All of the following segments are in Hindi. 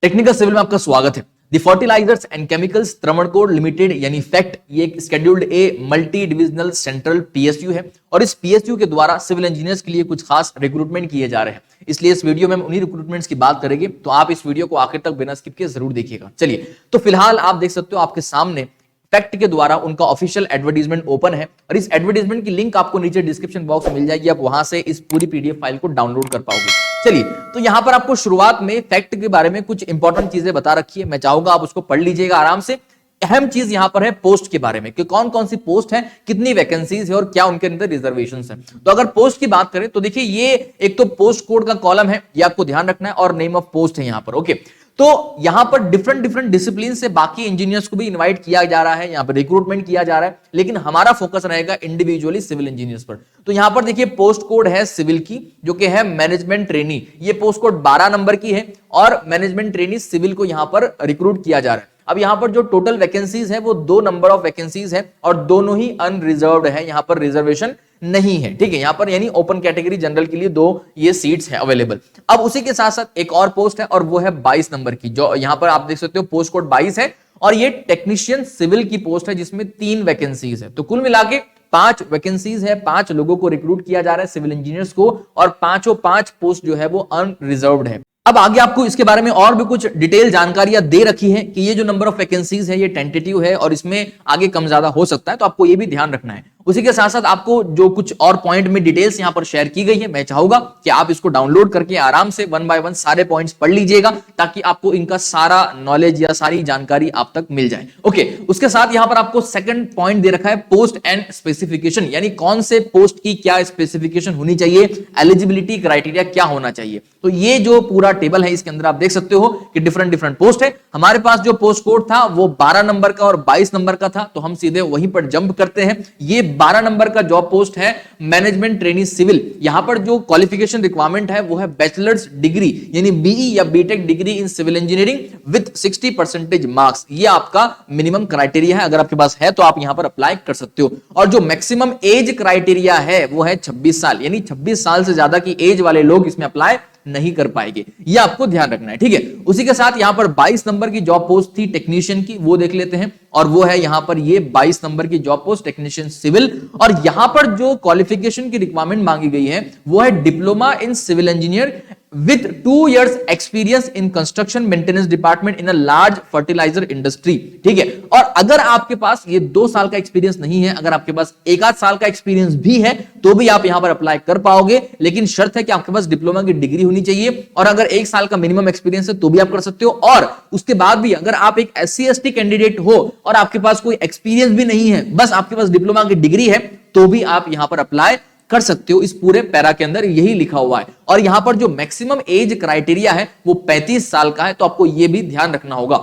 टेक्निकल सिविल में आपका स्वागत है। The fertilisers and chemicals Travancore limited यानी फैक्ट, ये एक scheduled A multi divisional central PSU है और इस पीएसयू के द्वारा सिविल इंजीनियर्स के लिए कुछ खास रिक्रूटमेंट किए जा रहे हैं। इसलिए इस वीडियो में हम उन्हीं रिक्रूटमेंट्स की बात करेंगे, तो आप इस वीडियो को आखिर तक बिना स्किप किए जरूर देखिएगा। चलिए, तो फिलहाल आप देख सकते हो आपके सामने फैक्ट के द्वारा उनका ऑफिशियल एडवर्टाइजमेंट ओपन है और इस एडवर्टाइजमेंट की लिंक आपको नीचे डिस्क्रिप्शन बॉक्स में मिल जाएगी। आप वहां से इस पूरी पीडीएफ फाइल को डाउनलोड कर पाओगे। चलिए, तो यहां पर आपको शुरुआत में फैक्ट के बारे में कुछ इंपॉर्टेंट चीजें बता रखी है, मैं चाहूंगा आप उसको पढ़ लीजिएगा आराम से। अहम चीज यहां पर है पोस्ट के बारे में कि कौन कौन सी पोस्ट है, कितनी वैकेंसीज है और क्या उनके अंदर रिजर्वेशंस है। तो अगर पोस्ट की बात करें तो देखिए, ये एक तो पोस्ट कोड का कॉलम है, ये आपको ध्यान रखना है, और नेम ऑफ पोस्ट है यहां पर। ओके, तो यहां पर डिफरेंट डिसिप्लिन से बाकी इंजीनियर्स को भी इनवाइट किया जा रहा है, यहां पर रिक्रूटमेंट किया जा रहा है, लेकिन हमारा फोकस रहेगा इंडिविजुअली सिविल इंजीनियर्स पर। तो यहां पर देखिए पोस्ट कोड है सिविल की, जो कि है मैनेजमेंट ट्रेनी। ये पोस्ट कोड 12 नंबर की है और मैनेजमेंट ट्रेनी सिविल को यहां पर रिक्रूट किया जा रहा है। अब यहां पर जो टोटल वैकेंसीज है वो 2 नंबर ऑफ वैकेंसीज है और दोनों ही अनरिजर्व्ड है, यहां पर रिजर्वेशन नहीं है। ठीक है, यहां पर यानी ओपन कैटेगरी जनरल के लिए 2 ये सीट्स है अवेलेबल। अब उसी के साथ साथ एक और पोस्ट है और वो है 22 नंबर की, जो यहां पर आप देख सकते हो पोस्ट कोड 22 है और ये टेक्नीशियन सिविल की पोस्ट है जिसमें 3 वैकेंसीज है। तो कुल मिला के 5 वैकेंसीज है, 5 लोगों को रिक्रूट किया जा रहा है सिविल इंजीनियर्स को, और 5 पोस्ट जो है वो अनरिजर्व्ड है। अब आगे आपको इसके बारे में और भी कुछ डिटेल जानकारियां दे रखी है कि ये जो नंबर ऑफ वैकेंसीज है ये टेंटेटिव है और इसमें आगे कम ज्यादा हो सकता है, तो आपको ये भी ध्यान रखना है। उसी के साथ साथ आपको जो कुछ और पॉइंट में डिटेल्स यहां पर शेयर की गई है, मैं चाहूंगा कि आप इसको डाउनलोड करके आराम से 1 बाय 1 सारे पॉइंट्स पढ़ लीजिएगा, ताकि आपको इनका सारा नॉलेज या सारी जानकारी आप तक मिल जाए। ओके, उसके साथ यहां पर आपको सेकंड पॉइंट दे रखा है पोस्ट एंड स्पेसिफिकेशन, यानी कौन से पोस्ट की क्या स्पेसिफिकेशन होनी चाहिए, एलिजिबिलिटी क्राइटेरिया क्या होना चाहिए। तो ये जो पूरा टेबल है इसके अंदर आप देख सकते हो कि डिफरेंट पोस्ट है। हमारे पास जो पोस्ट कोड था वो 12 नंबर का और 22 नंबर का था, तो हम सीधे वहीं पर जंप करते हैं। ये 12 नंबर का जॉब पोस्ट है मैनेजमेंट ट्रेनी सिविल। यहां पर जो क्वालिफिकेशन रिक्वायरमेंट है वो है बैचलर्स डिग्री यानी बीई या BTech degree in civil engineering with 60% marks. ये आपका मिनिमम क्राइटेरिया है, अगर आपके पास है तो आप यहां पर अप्लाई कर सकते हो। और जो मैक्सिमम एज क्राइटेरिया है वो है 26 साल, यानी 26 साल से ज्यादा की एज वाले लोग इसमें अप्लाई नहीं कर पाएंगे, ये आपको ध्यान रखना है। ठीक है, उसी के साथ यहां पर 22 नंबर की जॉब पोस्ट थी टेक्नीशियन की, वो देख लेते हैं, और वो है यहां पर ये 22 नंबर की जॉब पोस्ट टेक्नीशियन सिविल। और यहां पर जो क्वालिफिकेशन की रिक्वायरमेंट मांगी गई है वो है diploma in civil engineer with 2 years experience in construction maintenance department in a large fertilizer industry। ठीक है, और अगर आपके पास ये 2 साल का एक्सपीरियंस नहीं है, अगर आपके पास 1 साल का एक्सपीरियंस भी है तो भी आप यहां पर अप्लाई कर पाओगे, लेकिन शर्त है कि आपके पास डिप्लोमा की डिग्री होनी चाहिए, और अगर 1 साल का मिनिमम एक्सपीरियंस है तो भी आप कर सकते हो। और उसके बाद भी अगर आप एक SC ST कैंडिडेट हो और आपके पास कोई एक्सपीरियंस भी नहीं है, बस आपके पास डिप्लोमा की डिग्री है, तो भी आप यहां पर अप्लाई कर सकते हो। इस पूरे पैरा के अंदर यही लिखा हुआ है। और यहां पर जो मैक्सिमम एज क्राइटेरिया है वो 35 साल का है, तो आपको यह भी ध्यान रखना होगा।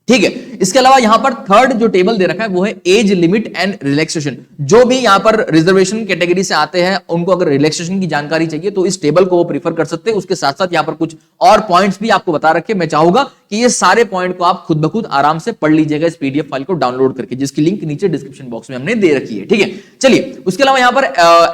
ठीक है, इसके अलावा यहां पर थर्ड जो टेबल दे रखा है वो है एज लिमिट एंड रिलैक्सेशन। जो भी यहां पर रिजर्वेशन कैटेगरी से आते हैं उनको अगर रिलैक्सेशन की जानकारी चाहिए तो इस टेबल को वो प्रीफर कर सकते हैं। उसके साथ साथ यहां पर कुछ और पॉइंट्स भी आपको बता रखे, मैं चाहूंगा कि ये सारे पॉइंट को आप खुद ब खुद आराम से पढ़ लीजिएगा इस पीडीएफ फाइल को डाउनलोड करके, जिसकी लिंक नीचे डिस्क्रिप्शन बॉक्स में हमने दे रखी है। ठीक है, चलिए, उसके अलावा यहां पर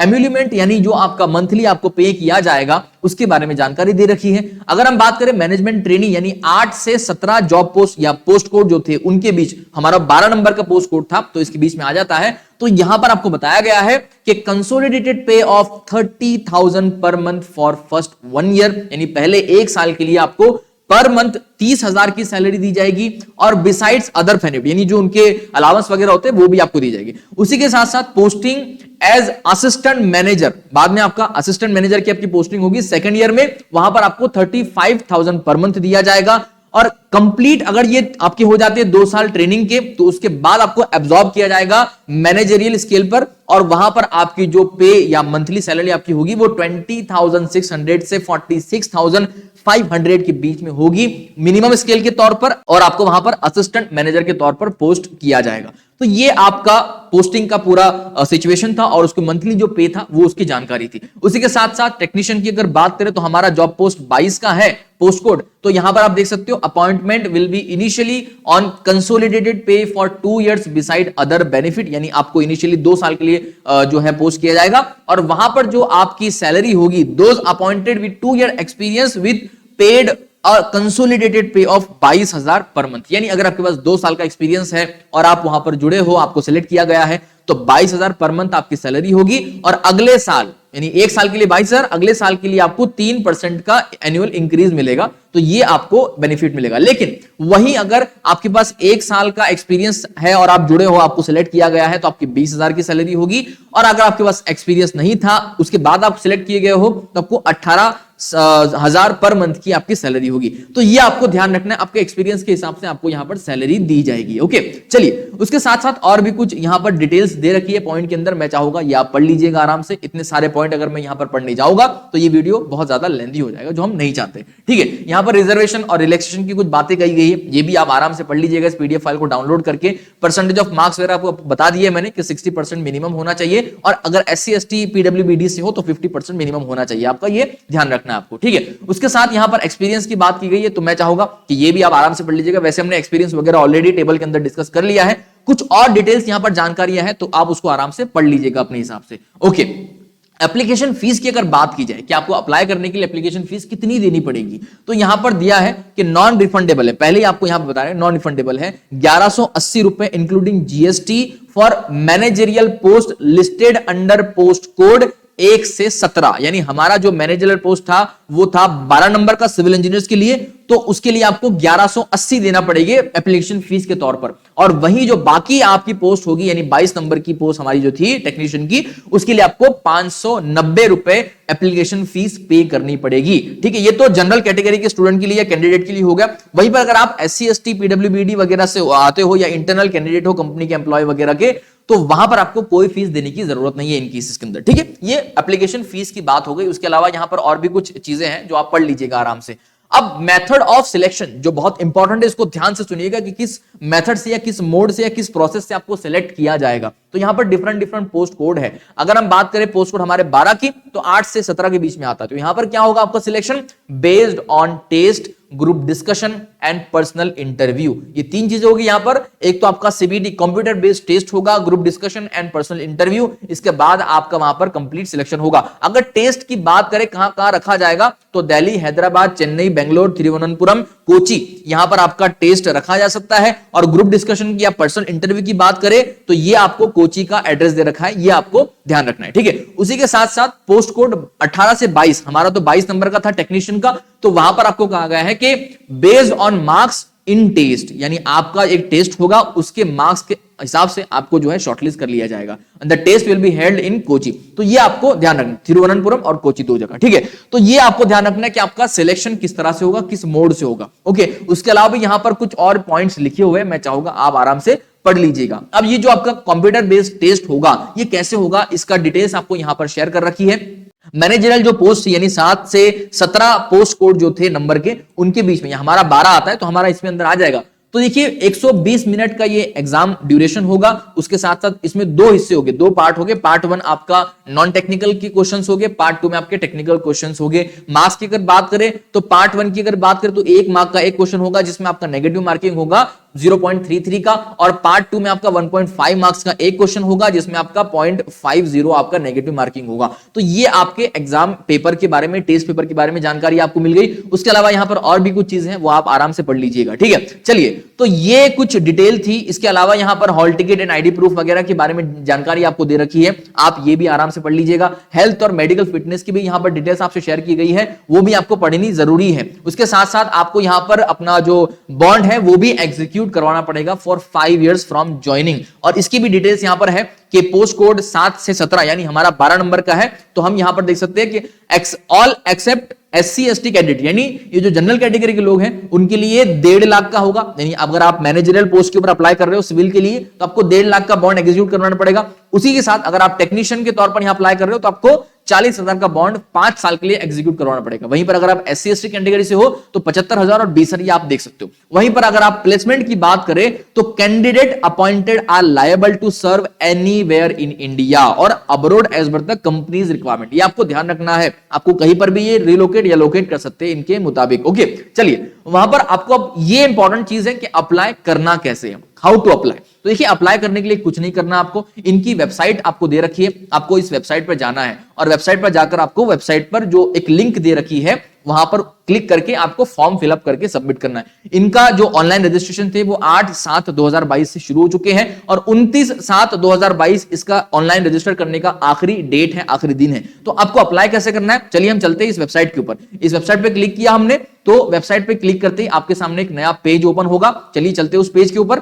एम्यूलमेंट यानी जो आपका मंथली आपको पे किया जाएगा उसके बारे में जानकारी दे रखी है। अगर हम बात करें मैनेजमेंट ट्रेनी यानी 8 से 17 जॉब पोस्ट या पोस्ट कोड जो थे उनके बीच, हमारा 12 नंबर का पोस्ट कोड था तो इसके बीच में आ जाता है। तो यहां पर आपको बताया गया है कि कंसोलिडेटेड पे of 30,000 per month for first 1 year, यानी पहले 1 साल के लिए आपको पर मंथ 30,000 की सैलरी दी जाएगी, और बिसाइड्स अदर बेनिफिट यानी जो उनके अलाउंस वगैरह होते हैं वो भी आपको दी जाएगी। उसी के साथ साथ पोस्टिंग एज असिस्टेंट मैनेजर, बाद में आपका असिस्टेंट मैनेजर की आपकी पोस्टिंग होगी 2nd ईयर में, वहां पर आपको 35,000 पर मंथ दिया जाएगा। और कंप्लीट अगर ये आपकी हो जाती है 2 साल ट्रेनिंग के, तो उसके बाद आपको एब्जॉर्ब किया जाएगा मैनेजरियल स्केल पर, और वहां पर आपकी जो पे या मंथली सैलरी आपकी होगी वो 20,600 से 46,500 के बीच में होगी मिनिमम स्केल के तौर पर, और आपको वहां पर असिस्टेंट मैनेजर के तौर पर पोस्ट किया जाएगा। तो ये आपका पोस्टिंग का पूरा सिचुएशन था और उसको मंथली जो पे था वो उसकी जानकारी थी। उसी के साथ साथ टेक्नीशियन की अगर बात करें तो हमारा जॉब पोस्ट 22 का है पोस्ट कोड, तो यहां पर आप देख सकते हो appointment will be initially on consolidated pay for 2 years beside other benefit, यानी आपको इनिशियली 2 साल के लिए जो है पोस्ट किया जाएगा, और वहां पर जो आपकी सैलरी होगी those appointed with 2 year experience with paid consolidated पे ऑफ 22,000 पर मंथ। यानी अगर आपके पास 2 साल का एक्सपीरियंस है और आप वहां पर जुड़े हो, आपको सिलेक्ट किया गया है, तो 22,000 पर मंथ आपकी सैलरी होगी। और अगले साल यानी 1 साल के लिए 22,000, अगले साल के लिए आपको 3% का एनुअल इंक्रीज मिलेगा, तो ये आपको बेनिफिट मिलेगा। लेकिन वहीं अगर आपके पास 1 साल का एक्सपीरियंस है और आप जुड़े हो, आपको सिलेक्ट किया गया है, तो आपकी 20,000 की सैलरी होगी। और अगर आपके पास एक्सपीरियंस नहीं था, उसके बाद आप सिलेक्ट किए गए हो, तो आपको 18,000 पर मंथ की आपकी सैलरी होगी। तो ये आपको ध्यान रखना है, आपके एक्सपीरियंस के हिसाब से आपको यहां पर सैलरी दी जाएगी। ओके, चलिए उसके साथ साथ और भी कुछ यहां पर डिटेल्स दे रखी है पॉइंट के अंदर, मैं चाहूंगा ये आप पढ़ लीजिएगा आराम से। इतने सारे पॉइंट अगर मैं यहां पर पढ़ने जाऊंगा तो ये वीडियो बहुत ज्यादा लेंथी हो जाएगा, जो हम नहीं चाहते। ठीक है, यहां पर रिजर्वेशन और रिलैक्सेशन की कुछ बातें कही गई है, ये भी आप आराम से पढ़ लीजिएगा इस पीडीएफ फाइल को डाउनलोड करके। परसेंटेज ऑफ मार्क्स वगैरह आपको बता दिए मैंने कि 60% मिनिमम होना चाहिए, और अगर SC ST PWBD से हो तो 50% मिनिमम होना चाहिए आपका, ये ध्यान रखना है आपको। ठीक है, उसके साथ यहां पर एक्सपीरियंस की बात की गई है, तो मैं चाहूंगा कि ये भी आप आराम से पढ़ लीजिएगा। वैसे हमने एक्सपीरियंस वगैरह ऑलरेडी टेबल के अंदर डिस्कस कर लिया है, कुछ और डिटेल्स यहां पर जानकारियां हैं, तो आप उसको आराम से पढ़ लीजिएगा अपने हिसाब से। ओके, एप्लीकेशन फीस की अगर बात की जाए कि आपको अप्लाई करने के लिए एप्लीकेशन फीस कितनी देनी पड़ेगी, तो यहां पर दिया है कि नॉन रिफंडेबल है। पहले ही आपको यहां पर बता रहे हैं नॉन रिफंडेबल है 1180 रुपए including GST for managerial post listed under post code 1 से 17। यानी हमारा जो मैनेजरियल पोस्ट था वो था 12 नंबर का सिविल इंजीनियर्स के लिए, तो उसके लिए आपको 1180 देना पड़ेगी एप्लीकेशन फीस के तौर पर। और वहीं जो बाकी आपकी पोस्ट होगी, यानी 22 नंबर की पोस्ट हमारी जो थी टेक्नीशियन की, उसके लिए आपको 590 रुपए एप्लीकेशन फीस पे करनी पड़ेगी। ठीक है, ये तो जनरल कैटेगरी के स्टूडेंट के लिए या कैंडिडेट के लिए हो गया। वहीं पर अगर आप SC ST PWBD वगैरह से आते हो या इंटरनल कैंडिडेट हो कंपनी के एम्प्लॉय वगैरह के, तो वहां पर आपको कोई फीस देने की जरूरत नहीं है इन केसेस के अंदर। ठीक है, ये एप्लीकेशन फीस की बात हो गई। उसके अलावा यहां पर और भी कुछ चीजें हैं जो आप पढ़ लीजिएगा आराम से। अब मेथड ऑफ सिलेक्शन जो बहुत इंपॉर्टेंट है, इसको ध्यान से सुनिएगा कि किस मेथड से या किस मोड से या किस प्रोसेस से आपको सिलेक्ट किया जाएगा। तो यहां पर डिफरेंट पोस्ट कोड है। अगर हम बात करें पोस्ट कोड हमारे 12 की, तो 8 से 17 के बीच में आता है। तो यहां पर क्या होगा आपका selection based on test, group discussion and personal interview. ये 3 चीजें होगी यहां पर। एक तो आपका CBT कंप्यूटर बेस्ड टेस्ट होगा, group discussion and personal interview, इसके बाद आपका वहां पर कंप्लीट सिलेक्शन होगा। अगर टेस्ट की बात करें कहां रखा जाएगा, तो दिल्ली, हैदराबाद, चेन्नई, बेंगलोर, तिरुवनंतपुरम, कोची, यहां पर आपका टेस्ट रखा जा सकता है। और ग्रुप डिस्कशन की या पर्सनल इंटरव्यू की बात करें तो ये आपको कोची का एड्रेस दे रखा है, ये आपको ध्यान रखना है। ठीक है, उसी के साथ साथ पोस्ट कोड 18 से 22, हमारा तो 22 नंबर का था टेक्नीशियन का, तो वहां पर आपको कहा गया है कि based on marks in test, यानी आपका एक टेस्ट होगा, उसके मार्क्स के हिसाब से आपको जो है शॉर्टलिस्ट कर लिया जाएगा। The test will be held in Kochi. तो ये आपको ध्यान रखना, तिरुवनंतपुरम और कोची 2 जगह। ठीक है, तो ये आपको ध्यान रखना है कि आपका सिलेक्शन किस तरह से होगा, किस मोड से होगा। ओके, उसके अलावा भी यहां पर कुछ और पॉइंट्स लिखे हुए हैं, मैं चाहूंगा आप आराम से पढ़ लीजिएगा। अब ये जो आपका कंप्यूटर बेस्ड टेस्ट होगा, ये कैसे होगा, इसका डिटेल्स आपको यहां पर शेयर कर रखी है। मैनेजरियल जो पोस्ट यानी 7 से 17 पोस्ट कोड जो थे नंबर के, उनके बीच में हमारा 12 आता है, तो हमारा इसमें अंदर आ जाएगा। तो देखिए 120 मिनट का ये एग्जाम ड्यूरेशन होगा। उसके साथ साथ इसमें 2 हिस्से होंगे, 2 पार्ट होंगे। पार्ट 1 आपका नॉन टेक्निकल के क्वेश्चंस होंगे, पार्ट 2 में आपके टेक्निकल क्वेश्चंस होंगे। मार्क्स की अगर बात करें तो पार्ट 1 की अगर बात करें तो 1 मार्क का एक क्वेश्चन होगा जिसमें आपका नेगेटिव मार्किंग होगा 0.33 का, और पार्ट 2 में आपका 1.5 मार्क्स का एक क्वेश्चन होगा जिसमें आपका 0.50 आपका नेगेटिव मार्किंग होगा। तो ये आपके एग्जाम पेपर के बारे में, टेस्ट पेपर के बारे में जानकारी आपको मिल गई। उसके अलावा यहां पर और भी कुछ चीजें हैं, वो आप आराम से पढ़ लीजिएगा। ठीक है, चलिए, तो ये कुछ डिटेल थी। इसके अलावा यहां पर hall ticket and ID proof वगैरह के बारे में जानकारी आपको दे रखी है, आप ये भी आराम से पढ़ लीजिएगा। हेल्थ और मेडिकल फिटनेस की भी यहां पर डिटेल्स आपसे शेयर की गई है, वो भी आपको पढ़नी जरूरी है। उसके साथ साथ आपको यहां पर अपना जो बॉन्ड है वो भी एग्जीक्यूट करवाना पड़ेगा फॉर 5 years फ्रॉम ज्वाइनिंग। और इसकी भी डिटेल्स यहां पर है कि पोस्ट कोड 7 से 17 यानी हमारा 12 नंबर का है, तो हम यहां पर देख सकते हैं कि all except SC ST candidate, यानी ये जो जनरल कैटेगरी के लोग हैं उनके लिए 1.5 लाख का होगा। यानी अगर आप मैनेजरियल पोस्ट के ऊपर अप्लाई कर रहे हो सिविल के लिए, तो आपको 1.5 लाख का बॉन्ड एग्जीक्यूट करवाना पड़ेगा। उसी के साथ अगर आप टेक्नीशियन के तौर पर यहां अप्लाई कर रहे हो तो आपको 40,000 का बॉन्ड 5 साल के लिए एग्जीक्यूट करवाना पड़ेगा। वहीं पर अगर आप SC ST कैटेगरी से हो तो 75,000 और 20,000 आप देख सकते हो। वहीं पर अगर आप प्लेसमेंट की बात करें तो candidate appointed are liable to serve anywhere in India और abroad as per the company's requirement. ये आपको ध्यान रखना है, आपको कहीं पर भी ये रिलोकेट या लोकेट कर सकते हैं इनके मुताबिक। ओके, चलिए, वहां पर आपको अब ये इंपॉर्टेंट चीज है कि अप्लाई करना कैसे है, हाउ टू अप्लाई। तो देखिए, अप्लाई करने के लिए कुछ नहीं करना, आपको इनकी वेबसाइट आपको दे रखी है, आपको इस वेबसाइट पर जाना है और वेबसाइट पर जाकर आपको वेबसाइट पर जो एक लिंक दे रखी है वहां पर क्लिक करके आपको फॉर्म फिलअप करके सबमिट करना है। इनका जो ऑनलाइन रजिस्ट्रेशन थे वो 8/7/2022 से शुरू हो चुके हैं और 29/7/2022 इसका ऑनलाइन रजिस्टर करने का आखिरी डेट है, आखिरी दिन है। तो आपको अप्लाई कैसे करना है, चलिए हम चलते हैं इस वेबसाइट के ऊपर। इस वेबसाइट पे क्लिक किया हमने, तो वेबसाइट पे क्लिक करते ही आपके सामने एक नया पेज ओपन होगा। चलिए चलते हैं उस पेज के ऊपर।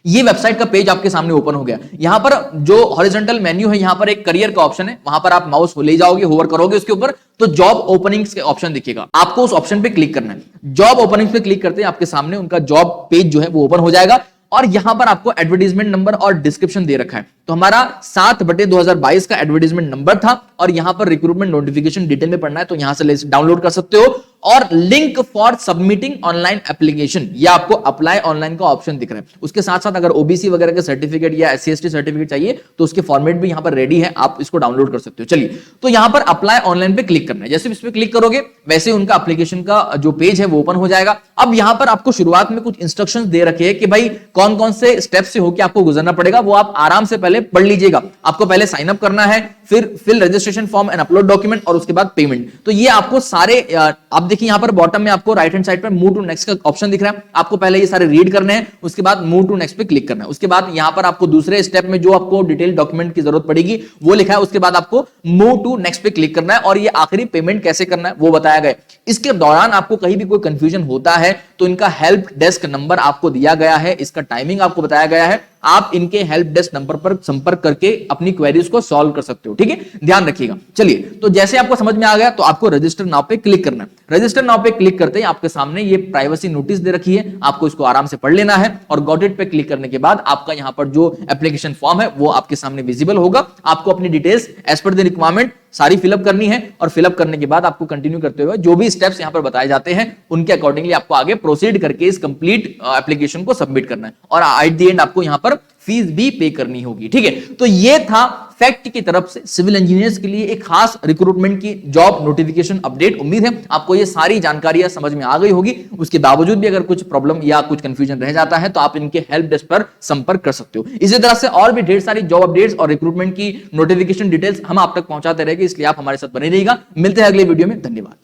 ये वेबसाइट का पेज आपके सामने ओपन हो गया। यहां पर जो हॉरिजॉन्टल मेन्यू है, यहां पर एक करियर का ऑप्शन है, वहां पर आप माउस ले जाओगे, होवर करोगे उसके ऊपर, तो जॉब ओपनिंग्स के ऑप्शन दिखेगा। आपको उस ऑप्शन पे क्लिक करना है। जॉब ओपनिंग्स पे क्लिक करते ही आपके सामने उनका जॉब पेज जो है वो ओपन हो जाएगा और यहां पर आपको एडवर्टाइजमेंट नंबर और डिस्क्रिप्शन दे रखा है। तो हमारा 7/2022 का एडवर्टाइजमेंट नंबर था और यहां पर रिक्रूटमेंट नोटिफिकेशन डिटेल में पढ़ना है तो यहां से डाउनलोड कर सकते हो। और link for submitting online application, ये आपको अप्लाई ऑनलाइन का ऑप्शन दिख रहा है। उसके साथ साथ अगर ओबीसी वगैरह के सर्टिफिकेट या SC/ST सर्टिफिकेट चाहिए तो उसके फॉर्मेट भी यहां पर रेडी है, आप इसको डाउनलोड कर सकते हो। चलिए, तो यहां पर अप्लाई ऑनलाइन पे क्लिक करना है। जैसे इस पे क्लिक करोगे वैसे उनका एप्लीकेशन का जो पेज है वो ओपन हो जाएगा। अब यहां पर आपको शुरुआत में कुछ इंस्ट्रक्शंस दे रखे हैं कि भाई कौन कौन से स्टेप से होकर आपको गुजरना पड़ेगा, वो आप आराम से पहले पढ़ लीजिएगा। आपको पहले साइन अप करना है, फिर fill registration form and upload document और उसके बाद पेमेंट। तो ये आपको सारे, आप देखिए यहां पर बॉटम में आपको राइट हैंड साइड पर मूव टू नेक्स्ट का ऑप्शन दिख रहा है। आपको पहले ये सारे रीड करने हैं, उसके बाद मूव टू नेक्स्ट पे क्लिक करना है। उसके बाद यहां पर आपको दूसरे स्टेप में जो आपको डिटेल डॉक्यूमेंट की जरूरत पड़ेगी वो लिखा है। उसके बाद आपको मूव टू नेक्स्ट पे क्लिक करना है और ये आखिरी पेमेंट कैसे करना है वो बताया गया। इसके दौरान आपको कहीं भी कोई कंफ्यूजन होता है तो इनका हेल्प डेस्क नंबर आपको दिया गया है, इसका टाइमिंग आपको बताया गया है। आप इनके हेल्प डेस्क नंबर पर संपर्क करके अपनी क्वेरीज को सॉल्व कर सकते हो, ठीक है, ध्यान रखिएगा। चलिए, तो जैसे आपको समझ में आ गया तो आपको रजिस्टर नाउ पे क्लिक करना है। रजिस्टर नाउ पे क्लिक करते ही आपके सामने ये प्राइवेसी नोटिस दे रखी है, आपको इसको आराम से पढ़ लेना है और गॉट इट पे क्लिक करने के बाद आपका यहां पर जो एप्लीकेशन फॉर्म है वो आपके सामने विजिबल होगा। आपको अपनी details as per the requirement सारी फिलअप करनी है और फिलअप करने के बाद आपको कंटिन्यू करते हुए जो भी स्टेप्स यहां पर बताए जाते हैं उनके अकॉर्डिंगली आपको आगे प्रोसीड करके इस कंप्लीट एप्लीकेशन को सबमिट करना है और एट द एंड आपको यहां पर फीस भी पे करनी होगी, ठीक है। तो ये था फैक्ट की तरफ से सिविल इंजीनियर्स के लिए एक खास रिक्रूटमेंट की जॉब नोटिफिकेशन अपडेट। उम्मीद है आपको ये सारी जानकारियां समझ में आ गई होगी। उसके बावजूद भी अगर कुछ प्रॉब्लम या कुछ कंफ्यूजन रह जाता है तो आप इनके हेल्प डेस्क पर संपर्क कर सकते हो। इसी तरह से और भी ढेर सारी जॉब अपडेट्स और रिक्रूटमेंट की नोटिफिकेशन डिटेल्स हम आप तक पहुंचाते रहेंगे, इसलिए आप हमारे साथ बने रहिएगा। मिलते हैं अगले वीडियो में, धन्यवाद।